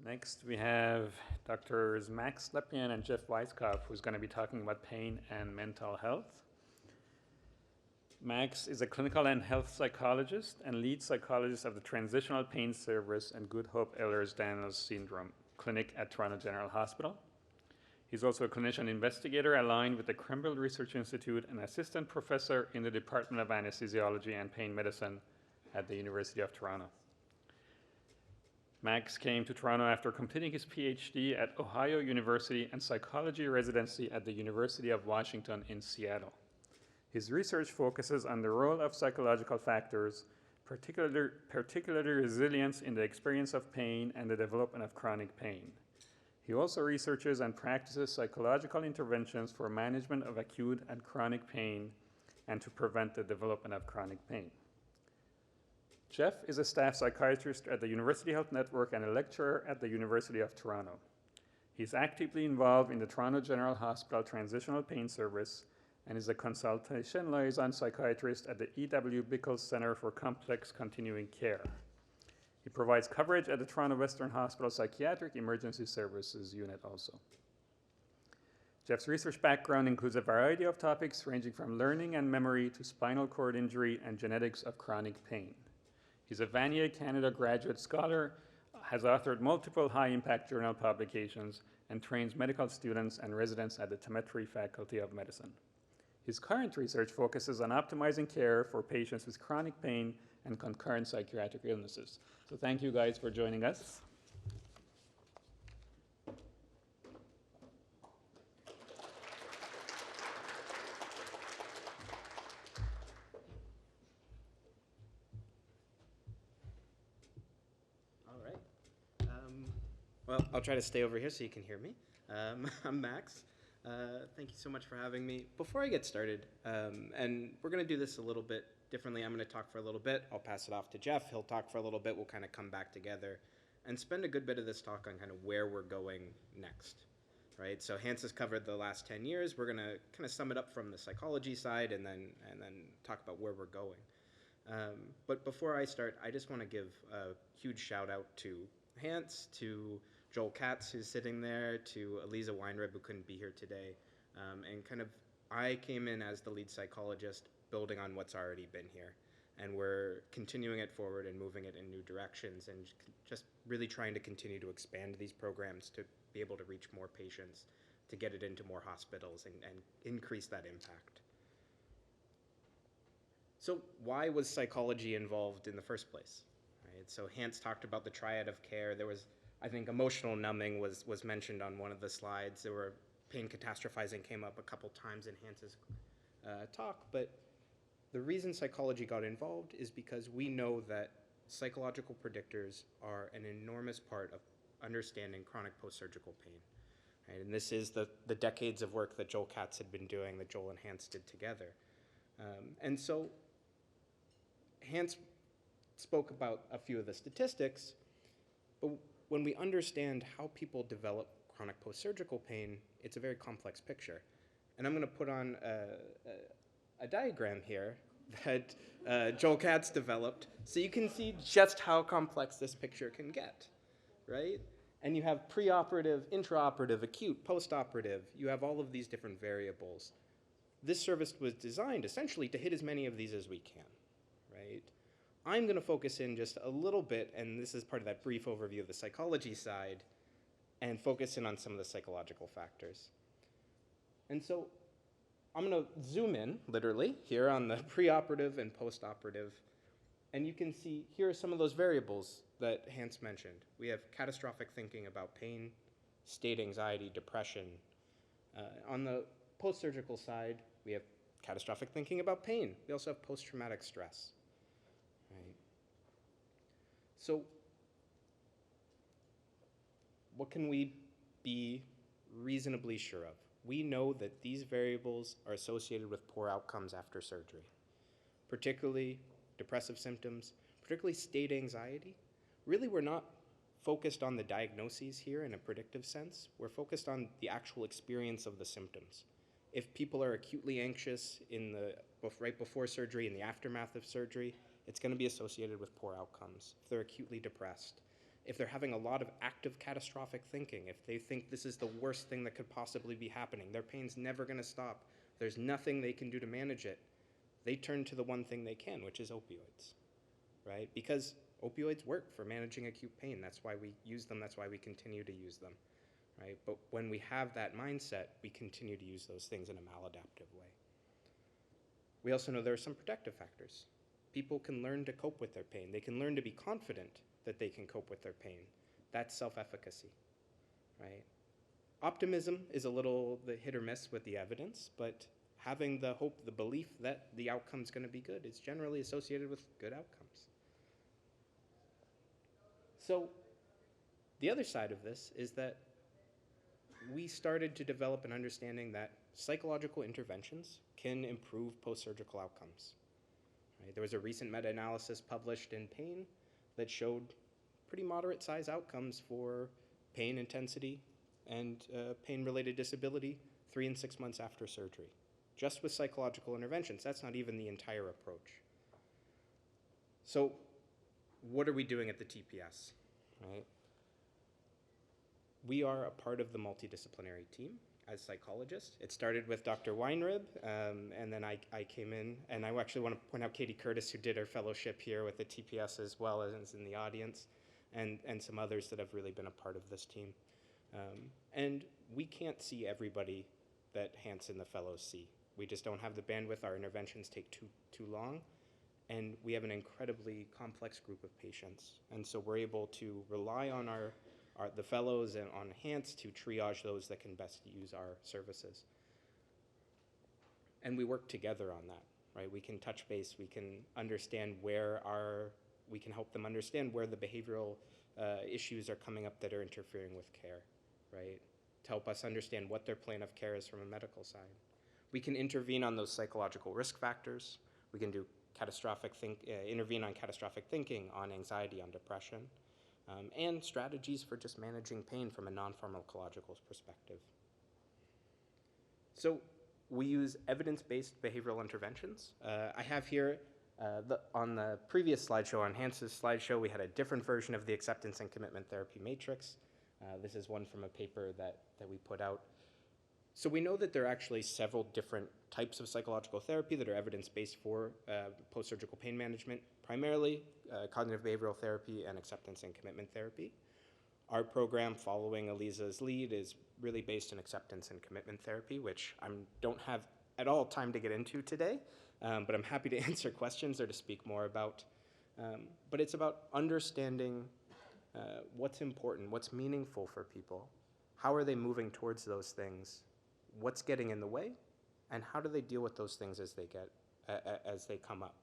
Next, we have Drs. Max Slepian and Jeff Wieskopf, who's going to be talking about pain and mental health. Max is a clinical and health psychologist and lead psychologist of the Transitional Pain Service and Good Hope Ehlers-Danlos Syndrome Clinic at Toronto General Hospital. He's also a clinician investigator aligned with the Krembil Research Institute and assistant professor in the Department of Anesthesiology and Pain Medicine at the University of Toronto. Max came to Toronto after completing his PhD at Ohio University and psychology residency at the University of Washington in Seattle. His research focuses on the role of psychological factors, particularly resilience in the experience of pain and the development of chronic pain. He also researches and practices psychological interventions for management of acute and chronic pain and to prevent the development of chronic pain. Jeff is a staff psychiatrist at the University Health Network and a lecturer at the University of Toronto. He's actively involved in the Toronto General Hospital Transitional Pain Service and is a consultation liaison psychiatrist at the E.W. Bickles Center for Complex Continuing Care. He provides coverage at the Toronto Western Hospital Psychiatric Emergency Services Unit also. Jeff's research background includes a variety of topics ranging from learning and memory to spinal cord injury and genetics of chronic pain. He's a Vanier Canada graduate scholar, has authored multiple high-impact journal publications, and trains medical students and residents at the Tametri Faculty of Medicine. His current research focuses on optimizing care for patients with chronic pain and concurrent psychiatric illnesses. So thank you guys for joining us. Well, I'll try to stay over here so you can hear me. I'm Max. Thank you so much for having me. Before I get started, and we're going to do this a little bit differently. I'm going to talk for a little bit. I'll pass it off to Jeff. He'll talk for a little bit. We'll kind of come back together and spend a good bit of this talk on kind of where we're going next, right? So Hans has covered the last 10 years. We're going to kind of sum it up from the psychology side and then talk about where we're going. But before I start, I just want to give a huge shout out to Hans, to Joel Katz, who's sitting there, to Eliza Weinreb, who couldn't be here today. And kind of, I came in as the lead psychologist, building on what's already been here. And we're continuing it forward and moving it in new directions and just really trying to continue to expand these programs to be able to reach more patients, to get it into more hospitals and increase that impact. So why was psychology involved in the first place? Right? So Hans talked about the triad of care. There was, I think, emotional numbing was mentioned on one of the slides. There were pain catastrophizing came up a couple times in Hans's talk, but the reason psychology got involved is because we know that psychological predictors are an enormous part of understanding chronic post-surgical pain. Right? And this is the decades of work that Joel Katz had been doing, that Joel and Hans did together. And so Hans spoke about a few of the statistics, but when we understand how people develop chronic post-surgical pain, it's a very complex picture. And I'm going to put on a diagram here that Joel Katz developed so you can see just how complex this picture can get, right? And you have preoperative, intraoperative, acute, postoperative. You have all of these different variables. This service was designed essentially to hit as many of these as we can, right? I'm going to focus in just a little bit, and this is part of that brief overview of the psychology side, and focus in on some of the psychological factors. And so I'm going to zoom in, literally, here on the preoperative and postoperative, and you can see here are some of those variables that Hans mentioned. We have catastrophic thinking about pain, state anxiety, depression. On the post-surgical side, we have catastrophic thinking about pain. We also have post-traumatic stress. Right. So what can we be reasonably sure of? We know that these variables are associated with poor outcomes after surgery, particularly depressive symptoms, particularly state anxiety. Really, we're not focused on the diagnoses here in a predictive sense. We're focused on the actual experience of the symptoms. If people are acutely anxious right before surgery, in the aftermath of surgery, it's going to be associated with poor outcomes. If they're acutely depressed, if they're having a lot of active catastrophic thinking, if they think this is the worst thing that could possibly be happening, their pain's never going to stop, there's nothing they can do to manage it, they turn to the one thing they can, which is opioids, right? Because opioids work for managing acute pain. That's why we use them. That's why we continue to use them, right? But when we have that mindset, we continue to use those things in a maladaptive way. We also know there are some protective factors. People can learn to cope with their pain. They can learn to be confident that they can cope with their pain. That's self-efficacy, right? Optimism is a little the hit or miss with the evidence, but having the hope, the belief that the outcome's going to be good is generally associated with good outcomes. So the other side of this is that we started to develop an understanding that psychological interventions can improve post-surgical outcomes. Right? There was a recent meta-analysis published in Pain that showed pretty moderate size outcomes for pain intensity and pain-related disability 3 and 6 months after surgery, just with psychological interventions. That's not even the entire approach. So what are we doing at the TPS, right? We are a part of the multidisciplinary team as psychologists. It started with Dr. Weinrib, and then I came in, and I actually want to point out Katie Curtis, who did her fellowship here with the TPS as well as in the audience, and some others that have really been a part of this team. And we can't see everybody that Hans and the fellows see. We just don't have the bandwidth. Our interventions take too long, and we have an incredibly complex group of patients. And so we're able to rely on the fellows and on Hans to triage those that can best use our services. And we work together on that, right? We can touch base, we can understand we can help them understand where the behavioral issues are coming up that are interfering with care, right? To help us understand what their plan of care is from a medical side. We can intervene on those psychological risk factors. We can do intervene on catastrophic thinking, on anxiety, on depression, and strategies for just managing pain from a non-pharmacological perspective. So we use evidence-based behavioral interventions. I have here, on the previous slideshow, on Hans's slideshow, we had a different version of the acceptance and commitment therapy matrix. This is one from a paper that we put out. So we know that there are actually several different types of psychological therapy that are evidence-based for post-surgical pain management, primarily cognitive behavioral therapy and acceptance and commitment therapy. Our program, following Eliza's lead, is really based in acceptance and commitment therapy, which I don't have at all time to get into today, but I'm happy to answer questions or to speak more about. But it's about understanding what's important, what's meaningful for people, how are they moving towards those things, what's getting in the way, and how do they deal with those things as they come up,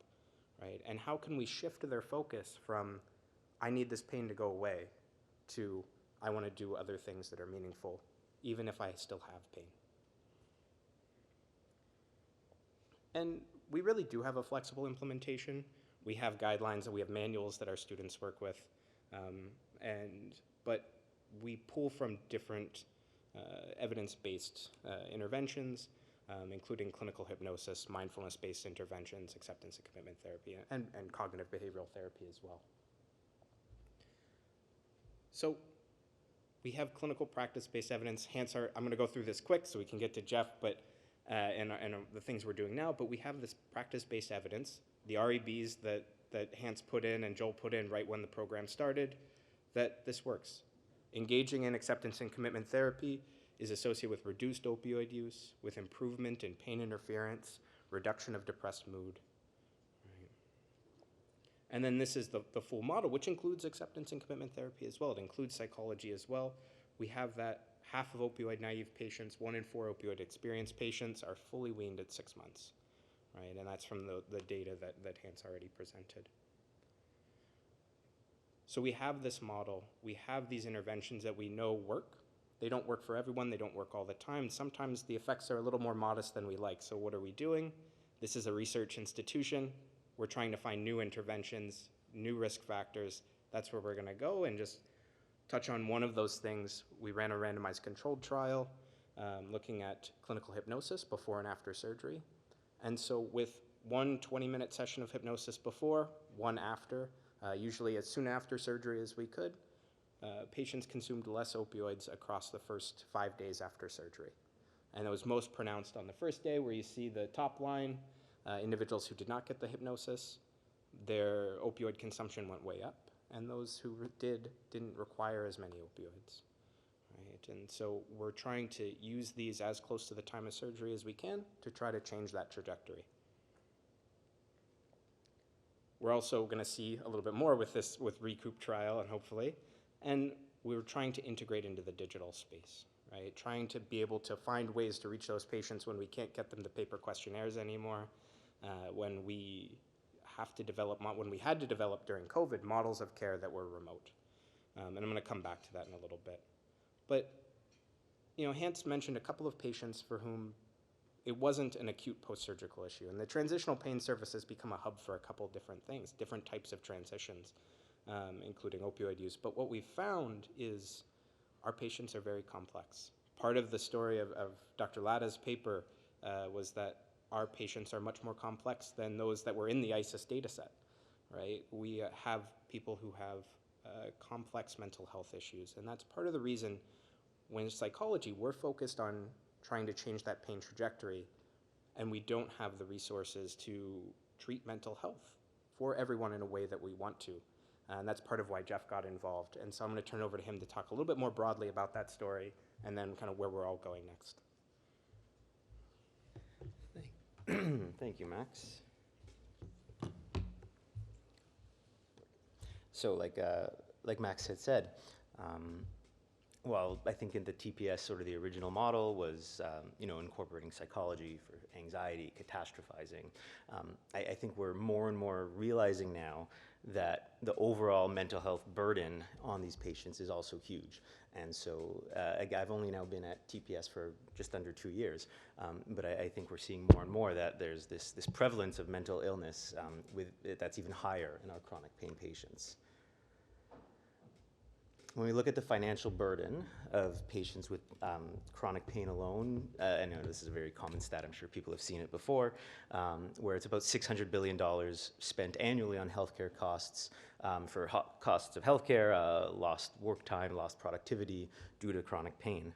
right? And how can we shift their focus from, I need this pain to go away, to, I want to do other things that are meaningful, even if I still have pain. And we really do have a flexible implementation. We have guidelines and we have manuals that our students work with, but we pull from different evidence-based interventions, including clinical hypnosis, mindfulness-based interventions, acceptance and commitment therapy, and cognitive behavioral therapy as well. So we have clinical practice-based evidence. I'm going to go through this quick so we can get to Jeff, but and the things we're doing now, but we have this practice-based evidence, the REBs that Hans put in and Joel put in right when the program started, that this works. Engaging in acceptance and commitment therapy is associated with reduced opioid use, with improvement in pain interference, reduction of depressed mood. Right. And then this is the full model, which includes acceptance and commitment therapy as well. It includes psychology as well. We have that half of opioid-naive patients, 1 in 4 opioid-experienced patients are fully weaned at 6 months, right? And that's from the data that Hans already presented. So we have this model, we have these interventions that we know work. They don't work for everyone, they don't work all the time. Sometimes the effects are a little more modest than we like. So what are we doing? This is a research institution. We're trying to find new interventions, new risk factors. That's where we're gonna go and just touch on one of those things. We ran a randomized controlled trial looking at clinical hypnosis before and after surgery. And so with one 20-minute session of hypnosis before, one after, usually as soon after surgery as we could, patients consumed less opioids across the first 5 days after surgery. And it was most pronounced on the first day, where you see the top line, individuals who did not get the hypnosis, their opioid consumption went way up, and those who didn't require as many opioids. Right? And so we're trying to use these as close to the time of surgery as we can to try to change that trajectory. We're also going to see a little bit more with this, with Recoup trial, and hopefully, and we're trying to integrate into the digital space, right? Trying to be able to find ways to reach those patients when we can't get them the paper questionnaires anymore, when we have to develop, when we had to develop during COVID, models of care that were remote. And I'm going to come back to that in a little bit. But, you know, Hans mentioned a couple of patients for whom it wasn't an acute post-surgical issue. And the transitional pain service has become a hub for a couple different things, different types of transitions, including opioid use. But what we've found is our patients are very complex. Part of the story of Dr. Lada's paper was that our patients are much more complex than those that were in the ISIS data set, right? We have people who have complex mental health issues, and that's part of the reason when in psychology we're focused on trying to change that pain trajectory, and we don't have the resources to treat mental health for everyone in a way that we want to. And that's part of why Jeff got involved. And so I'm going to turn over to him to talk a little bit more broadly about that story and then kind of where we're all going next. Thank you, Max. So like Max had said, well, I think in the TPS, sort of the original model was, incorporating psychology for anxiety, catastrophizing. I think we're more and more realizing now that the overall mental health burden on these patients is also huge. And so I've only now been at TPS for just under 2 years, but I think we're seeing more and more that there's this prevalence of mental illness that's even higher in our chronic pain patients. When we look at the financial burden of patients with chronic pain alone, I know this is a very common stat, I'm sure people have seen it before, where it's about $600 billion spent annually on healthcare costs for costs of healthcare, lost work time, lost productivity due to chronic pain.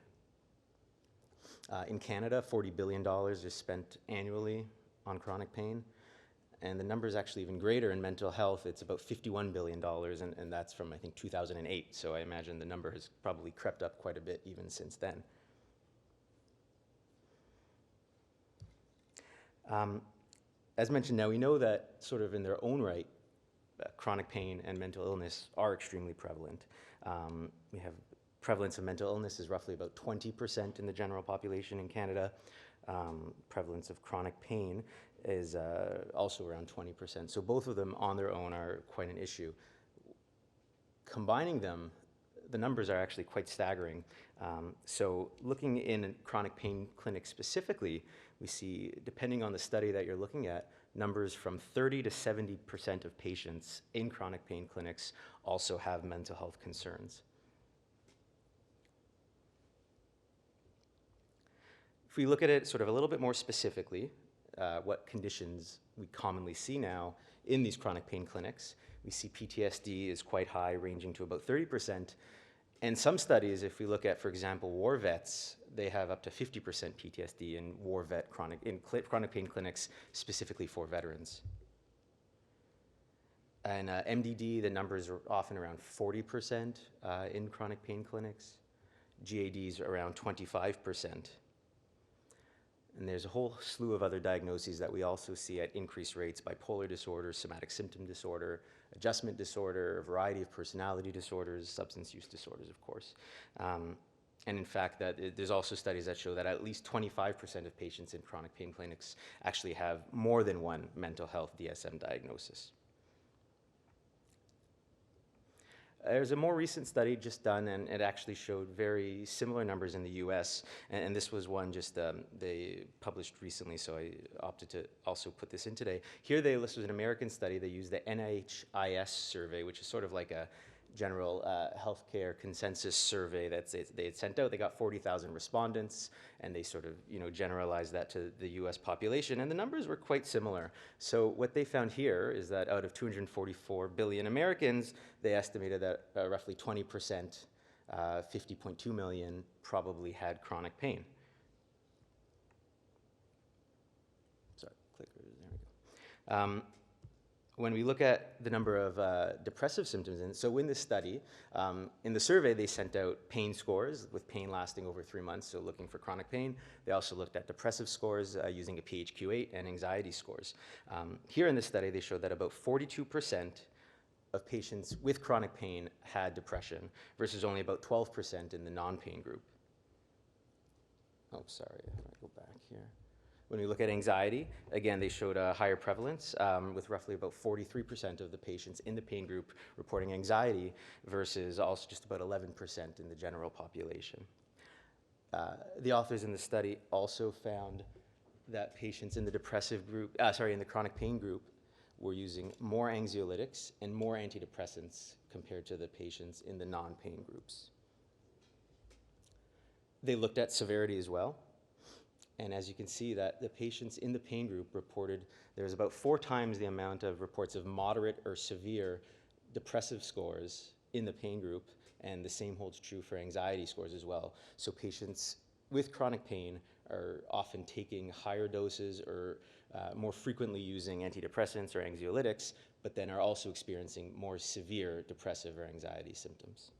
In Canada, $40 billion is spent annually on chronic pain. And the number is actually even greater in mental health. It's about $51 billion, and that's from, I think, 2008. So I imagine the number has probably crept up quite a bit even since then. As mentioned now, we know that sort of in their own right, chronic pain and mental illness are extremely prevalent. We have prevalence of mental illness is roughly about 20% in the general population in Canada. Prevalence of chronic pain is also around 20%. So both of them on their own are quite an issue. Combining them, the numbers are actually quite staggering. So looking in chronic pain clinics specifically, we see, depending on the study that you're looking at, numbers from 30 to 70% of patients in chronic pain clinics also have mental health concerns. If we look at it sort of a little bit more specifically, what conditions we commonly see now in these chronic pain clinics, we see PTSD is quite high, ranging to about 30%. And some studies, if we look at, for example, war vets, they have up to 50% PTSD in chronic pain clinics, specifically for veterans. And MDD, the numbers are often around 40% in chronic pain clinics. GADs are around 25%. And there's a whole slew of other diagnoses that we also see at increased rates: bipolar disorder, somatic symptom disorder, adjustment disorder, a variety of personality disorders, substance use disorders, of course. And in fact, there's also studies that show that at least 25% of patients in chronic pain clinics actually have more than one mental health DSM diagnosis. There's a more recent study just done, and it actually showed very similar numbers in the US. And this was one just they published recently, so I opted to also put this in today. Here this was an American study. They used the NIHIS survey, which is sort of like a general healthcare consensus survey that they had sent out. They got 40,000 respondents, and they sort of, generalized that to the US population, and the numbers were quite similar. So what they found here is that out of 244 billion Americans, they estimated that roughly 20%, 50.2 million, probably had chronic pain. Sorry, clicker, there we go. When we look at the number of depressive symptoms, so in this study, in the survey, they sent out pain scores with pain lasting over 3 months, so looking for chronic pain. They also looked at depressive scores using a PHQ-8 and anxiety scores. Here in this study, they showed that about 42% of patients with chronic pain had depression versus only about 12% in the non-pain group. Oh, sorry, I'm gonna go back here. When we look at anxiety, again, they showed a higher prevalence with roughly about 43% of the patients in the pain group reporting anxiety versus also just about 11% in the general population. The authors in the study also found that patients in the depressive group, in the chronic pain group were using more anxiolytics and more antidepressants compared to the patients in the non-pain groups. They looked at severity as well. And as you can see, that the patients in the pain group reported there was about 4 times the amount of reports of moderate or severe depressive scores in the pain group, and the same holds true for anxiety scores as well. So patients with chronic pain are often taking higher doses or more frequently using antidepressants or anxiolytics, but then are also experiencing more severe depressive or anxiety symptoms.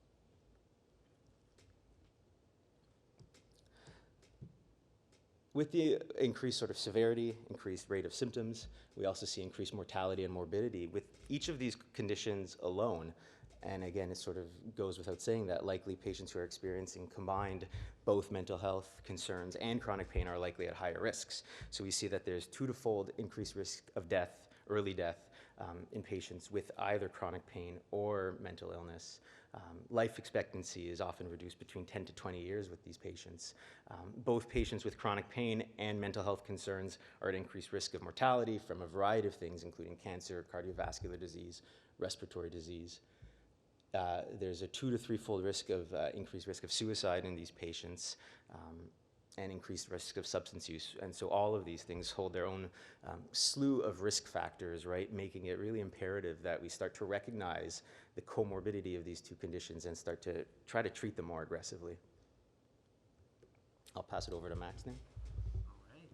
With the increased sort of severity, increased rate of symptoms, we also see increased mortality and morbidity with each of these conditions alone. And again, it sort of goes without saying that likely patients who are experiencing combined both mental health concerns and chronic pain are likely at higher risks. So we see that there's 2-fold increased risk of death, early death, in patients with either chronic pain or mental illness. Life expectancy is often reduced between 10 to 20 years with these patients. Both patients with chronic pain and mental health concerns are at increased risk of mortality from a variety of things, including cancer, cardiovascular disease, respiratory disease. There's a 2 to 3-fold increased risk of suicide in these patients, and increased risk of substance use. And so all of these things hold their own slew of risk factors, right? Making it really imperative that we start to recognize the comorbidity of these two conditions and start to try to treat them more aggressively. I'll pass it over to Max now. All right.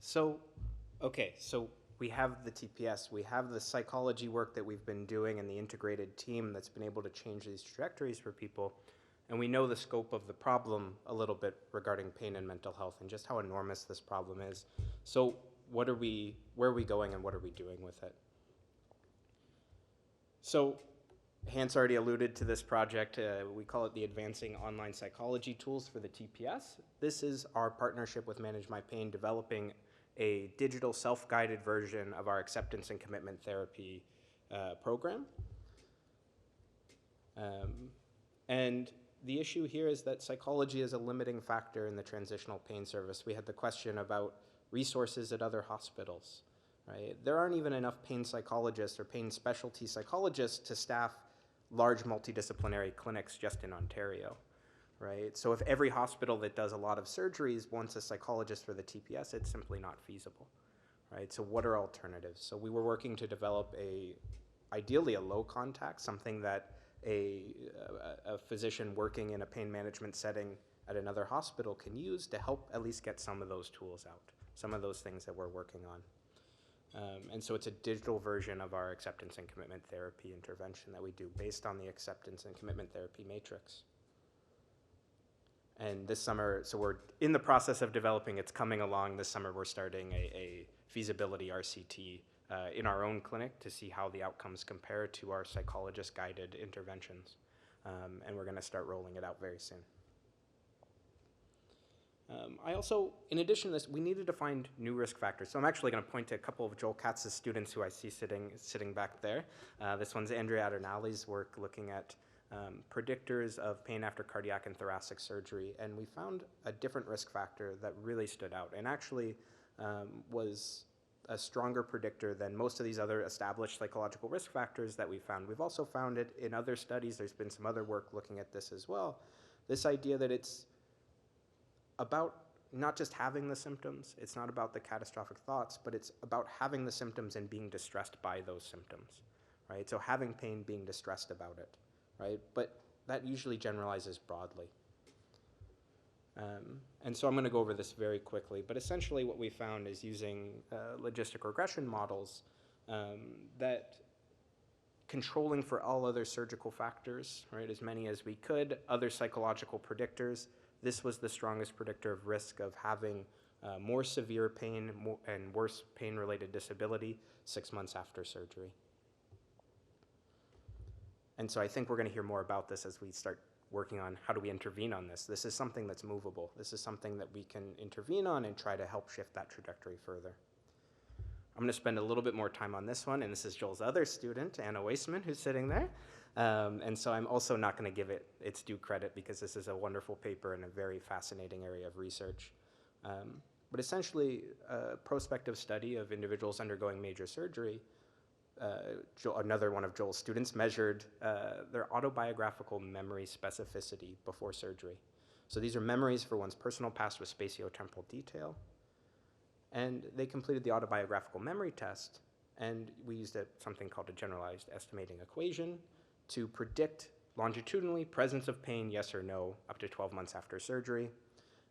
So we have the TPS, we have the psychology work that we've been doing and the integrated team that's been able to change these trajectories for people. And we know the scope of the problem a little bit regarding pain and mental health and just how enormous this problem is. So where are we going and what are we doing with it? So Hans already alluded to this project. We call it the Advancing Online Psychology Tools for the TPS. This is our partnership with Manage My Pain, developing a digital self-guided version of our acceptance and commitment therapy program. And the issue here is that psychology is a limiting factor in the transitional pain service. We had the question about resources at other hospitals, right? There aren't even enough pain psychologists or pain specialty psychologists to staff large multidisciplinary clinics just in Ontario, right? So if every hospital that does a lot of surgeries wants a psychologist for the TPS, it's simply not feasible, right? So what are alternatives? So we were working to develop ideally a low contact, something that a physician working in a pain management setting at another hospital can use to help at least get some of those tools out, some of those things that we're working on. And so it's a digital version of our acceptance and commitment therapy intervention that we do based on the acceptance and commitment therapy matrix. And this summer, so we're in the process of developing, it's coming along. This summer we're starting a feasibility RCT in our own clinic to see how the outcomes compare to our psychologist-guided interventions. And we're gonna start rolling it out very soon. I also, in addition to this, we needed to find new risk factors. So I'm actually gonna point to a couple of Joel Katz's students who I see sitting back there. This one's Andrea Adernali's work looking at predictors of pain after cardiac and thoracic surgery. And we found a different risk factor that really stood out and actually was a stronger predictor than most of these other established psychological risk factors that we found. We've also found it in other studies. There's been some other work looking at this as well. This idea that it's about not just having the symptoms, it's not about the catastrophic thoughts, but it's about having the symptoms and being distressed by those symptoms, right? So having pain, being distressed about it, right? But that usually generalizes broadly. And so I'm going to go over this very quickly, but essentially what we found is using logistic regression models that controlling for all other surgical factors, right, as many as we could, other psychological predictors. This was the strongest predictor of risk of having more severe pain and worse pain-related disability 6 months after surgery. And so I think we're going to hear more about this as we start working on how do we intervene on this. This is something that's movable. This is something that we can intervene on and try to help shift that trajectory further. I'm going to spend a little bit more time on this one, and this is Joel's other student, Anna Weissman, who's sitting there. And so I'm also not going to give it its due credit because this is a wonderful paper and a very fascinating area of research. But essentially, a prospective study of individuals undergoing major surgery, another one of Joel's students measured their autobiographical memory specificity before surgery. So these are memories for one's personal past with spatiotemporal detail. And they completed the autobiographical memory test, and we used something called a generalized estimating equation to predict longitudinally presence of pain, yes or no, up to 12 months after surgery,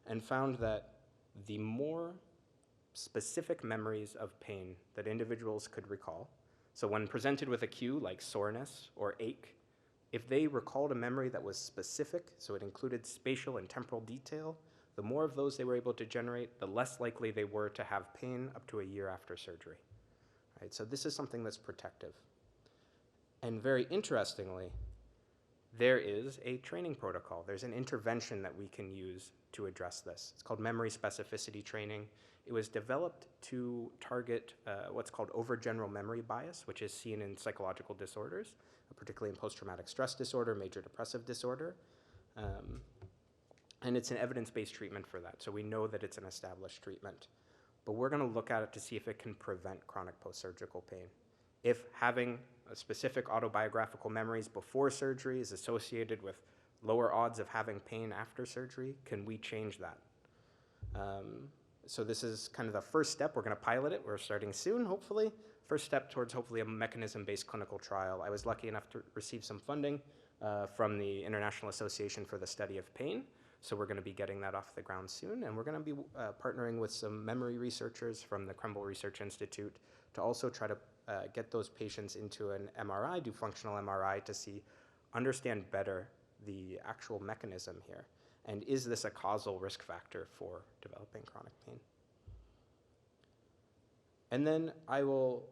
and found that the more specific memories of pain that individuals could recall, so when presented with a cue like soreness or ache, if they recalled a memory that was specific, so it included spatial and temporal detail, the more of those they were able to generate, the less likely they were to have pain up to a year after surgery. Right? So this is something that's protective. And very interestingly, there is a training protocol. There's an intervention that we can use to address this. It's called memory specificity training. It was developed to target what's called overgeneral memory bias, which is seen in psychological disorders, particularly in post-traumatic stress disorder, major depressive disorder. And it's an evidence-based treatment for that, so we know that it's an established treatment. But we're going to look at it to see if it can prevent chronic post-surgical pain. If having specific autobiographical memories before surgery is associated with lower odds of having pain after surgery, can we change that? So this is kind of the first step. We're going to pilot it. We're starting soon, hopefully. First step towards hopefully a mechanism-based clinical trial. I was lucky enough to receive some funding from the International Association for the Study of Pain. So we're going to be getting that off the ground soon, and we're going to be partnering with some memory researchers from the Krembil Research Institute to also try to get those patients into an MRI, do functional MRI to understand better the actual mechanism here. And is this a causal risk factor for developing chronic pain? And then I will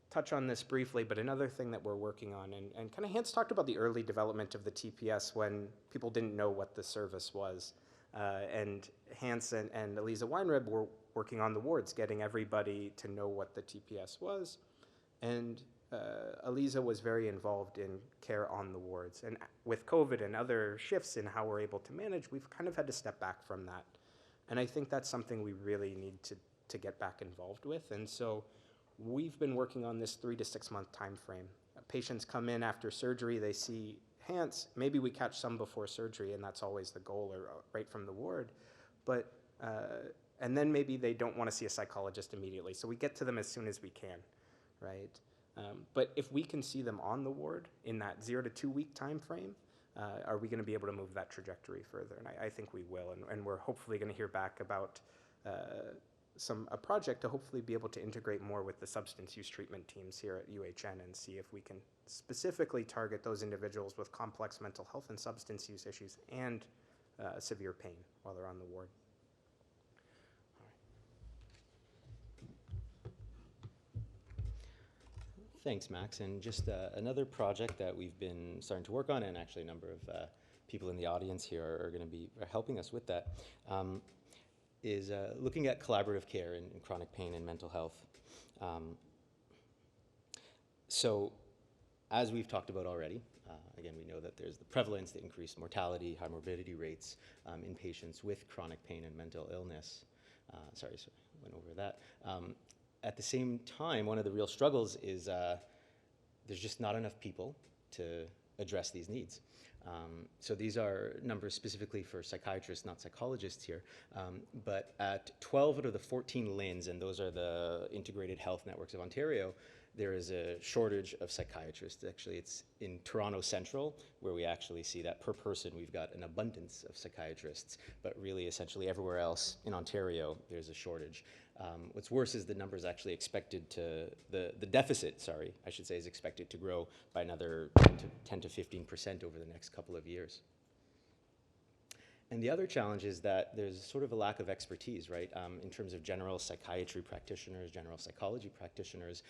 touch on this briefly, but another thing that we're working on, and kind of Hans talked about the early development of the TPS when people didn't know what the service was. And Hans and Eliza Weinreb were working on the wards, getting everybody to know what the TPS was. And Eliza was very involved in care on the wards. And with COVID and other shifts in how we're able to manage, we've kind of had to step back from that. And I think that's something we really need to get back involved with. And so we've been working on this 3 to 6 month time frame. Patients come in after surgery, they see Hans, maybe we catch some before surgery, and that's always the goal, or right from the ward. But, and then maybe they don't want to see a psychologist immediately. So we get to them as soon as we can, right? But if we can see them on the ward in that 0 to 2 week time frame, are we going to be able to move that trajectory further? And I think we will, and we're hopefully going to hear back about a project to hopefully be able to integrate more with the substance use treatment teams here at UHN and see if we can specifically target those individuals with complex mental health and substance use issues and severe pain while they're on the ward. Thanks, Max. And just another project that we've been starting to work on, and actually a number of people in the audience here are going to be helping us with that, is looking at collaborative care in chronic pain and mental health. So as we've talked about already, again, we know that there's the prevalence, the increased mortality, high morbidity rates in patients with chronic pain and mental illness. Sorry, went over that. At the same time, one of the real struggles is there's just not enough people to address these needs. So these are numbers specifically for psychiatrists, not psychologists here. But at 12 out of the 14 LHINs, and those are the Integrated Health Networks of Ontario, there is a shortage of psychiatrists. Actually, it's in Toronto Central, where we actually see that per person we've got an abundance of psychiatrists, but really essentially everywhere else in Ontario, there's a shortage. What's worse is the number is actually expected to, the deficit, sorry, I should say, is expected to grow by another 10 to 15% over the next couple of years. And the other challenge is that there's sort of a lack of expertise, right? In terms of general psychiatry practitioners, general psychology practitioners,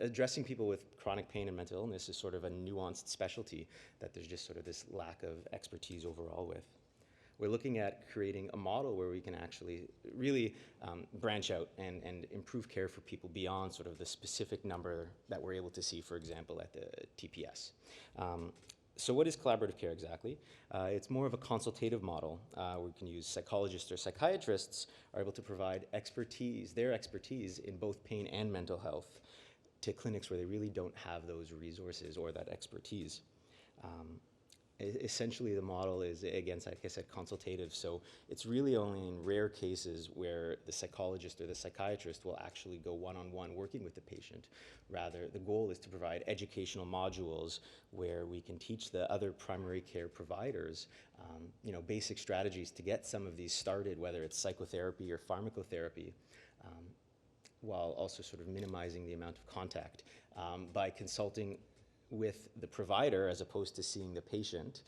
addressing people with chronic pain and mental illness is sort of a nuanced specialty that there's just sort of this lack of expertise overall with. We're looking at creating a model where we can actually really branch out and improve care for people beyond sort of the specific number that we're able to see, for example, at the TPS. So what is collaborative care exactly? It's more of a consultative model where we can use psychologists or psychiatrists are able to provide expertise, their expertise in both pain and mental health to clinics where they really don't have those resources or that expertise. Essentially, the model is, again, like I said, consultative. So it's really only in rare cases where the psychologist or the psychiatrist will actually go one-on-one working with the patient. Rather, the goal is to provide educational modules where we can teach the other primary care providers, basic strategies to get some of these started, whether it's psychotherapy or pharmacotherapy, while also sort of minimizing the amount of contact by consulting with the provider as opposed to seeing the patient.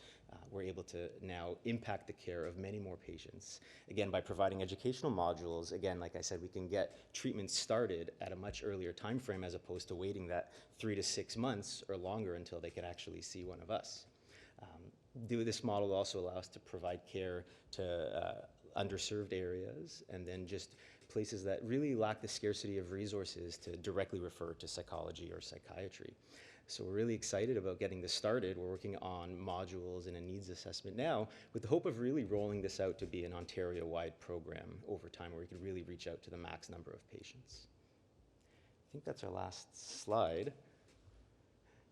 We're able to now impact the care of many more patients. Again, by providing educational modules, again, like I said, we can get treatment started at a much earlier time frame as opposed to waiting that 3 to 6 months or longer until they could actually see one of us. This model also allows us to provide care to underserved areas and then just places that really lack the scarcity of resources to directly refer to psychology or psychiatry. So we're really excited about getting this started. We're working on modules and a needs assessment now with the hope of really rolling this out to be an Ontario-wide program over time where we can really reach out to the max number of patients. I think that's our last slide.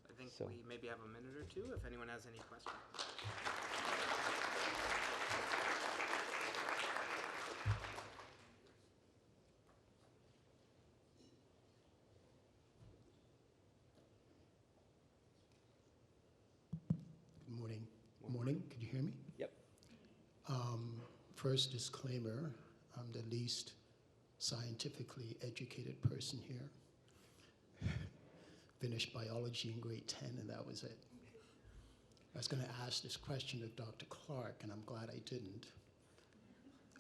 I think we maybe have a minute or two if anyone has any questions. Morning, could you hear me? Yep. First disclaimer, I'm the least scientifically educated person here. Finished biology in grade 10 and that was it. I was going to ask this question of Dr. Clark and I'm glad I didn't.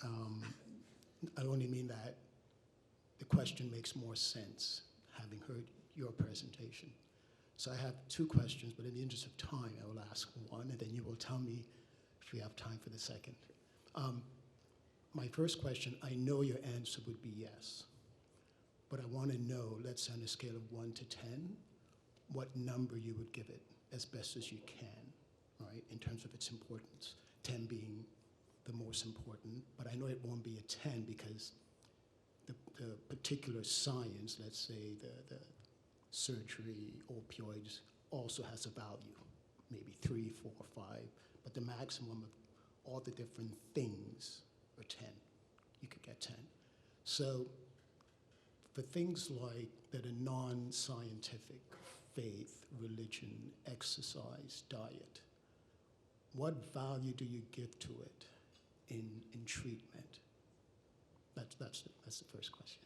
I only mean that the question makes more sense having heard your presentation. So I have 2 questions, but in the interest of time, I will ask one, and then you will tell me if we have time for the second. My first question, I know your answer would be yes, but I want to know, let's say on a scale of 1 to 10, what number you would give it as best as you can, right, in terms of its importance, 10 being the most important, but I know it won't be a 10 because the particular science, let's say the surgery, opioids, also has a value, maybe 3, 4, 5, but the maximum of all the different things are 10. You could get 10. So for things like that are non-scientific, faith, religion, exercise, diet, what value do you give to it in treatment? That's the first question.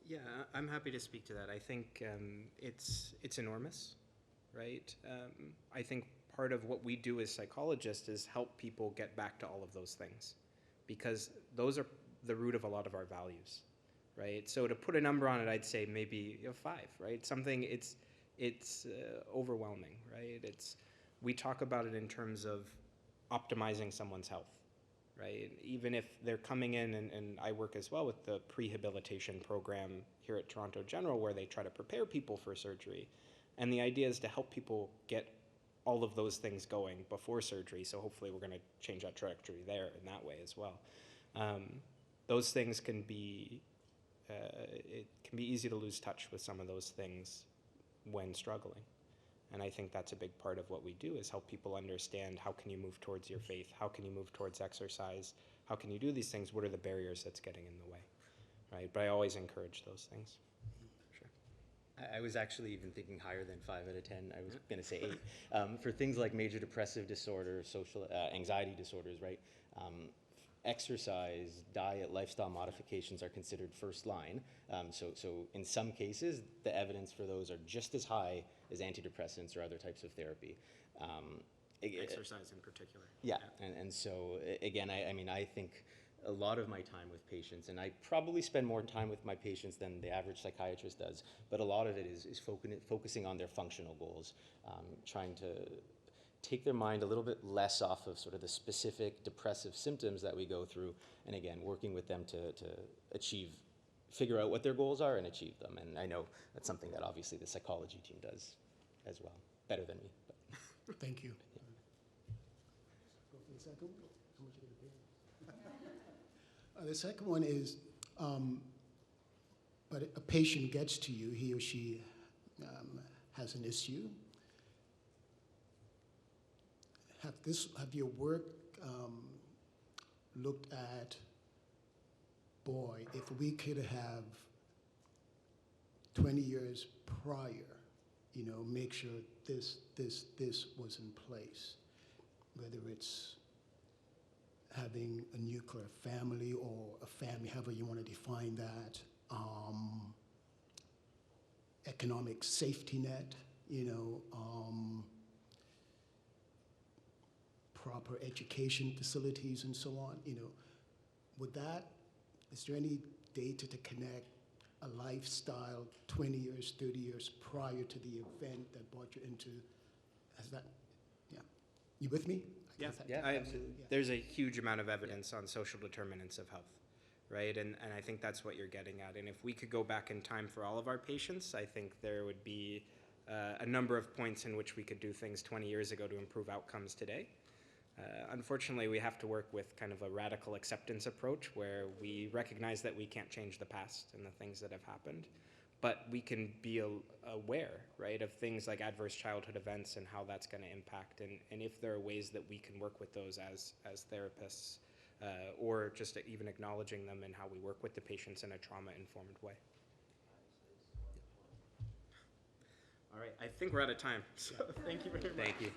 Yeah, I'm happy to speak to that. I think it's enormous, right? I think part of what we do as psychologists is help people get back to all of those things because those are the root of a lot of our values, right? So to put a number on it, I'd say maybe 5, right? Something, it's overwhelming, right? We talk about it in terms of optimizing someone's health. Right? Even if they're coming in, and I work as well with the prehabilitation program here at Toronto General where they try to prepare people for surgery. And the idea is to help people get all of those things going before surgery. So hopefully we're going to change that trajectory there in that way as well. Those things can be it can be easy to lose touch with some of those things when struggling. And I think that's a big part of what we do, is help people understand, how can you move towards your faith? How can you move towards exercise? How can you do these things? What are the barriers that's getting in the way, right? But I always encourage those things. Sure. I was actually even thinking higher than 5 out of 10. I was going to say 8. For things like major depressive disorder, social anxiety disorders, right? Exercise, diet, lifestyle modifications are considered first line. So in some cases, the evidence for those are just as high as antidepressants or other types of therapy. Exercise in particular. Yeah, and so again, I mean, I think a lot of my time with patients, and I probably spend more time with my patients than the average psychiatrist does, but a lot of it is focusing on their functional goals, trying to take their mind a little bit less off of sort of the specific depressive symptoms that we go through, and again, working with them to figure out what their goals are and achieve them. And I know that's something that obviously the psychology team does as well, better than me. But. Thank you. Yeah. Go for the second one? How much are you gonna pay? The second one is, but a patient gets to you, he or she has an issue. Have your work looked at, boy, if we could have 20 years prior, you know, make sure this was in place, whether it's having a nuclear family or a family, however you want to define that, economic safety net, you know, proper education facilities and so on, you know, is there any data to connect a lifestyle 20 years, 30 years prior to the event that brought you into, yeah. You with me? Absolutely. Yeah. There's a huge amount of evidence on social determinants of health, right? And I think that's what you're getting at. And if we could go back in time for all of our patients, I think there would be a number of points in which we could do things 20 years ago to improve outcomes today. Unfortunately, we have to work with kind of a radical acceptance approach where we recognize that we can't change the past and the things that have happened, but we can be aware, right, of things like adverse childhood events and how that's going to impact, and if there are ways that we can work with those as therapists, or just even acknowledging them and how we work with the patients in a trauma-informed way. All right, I think we're out of time, so thank you very much. Thank you.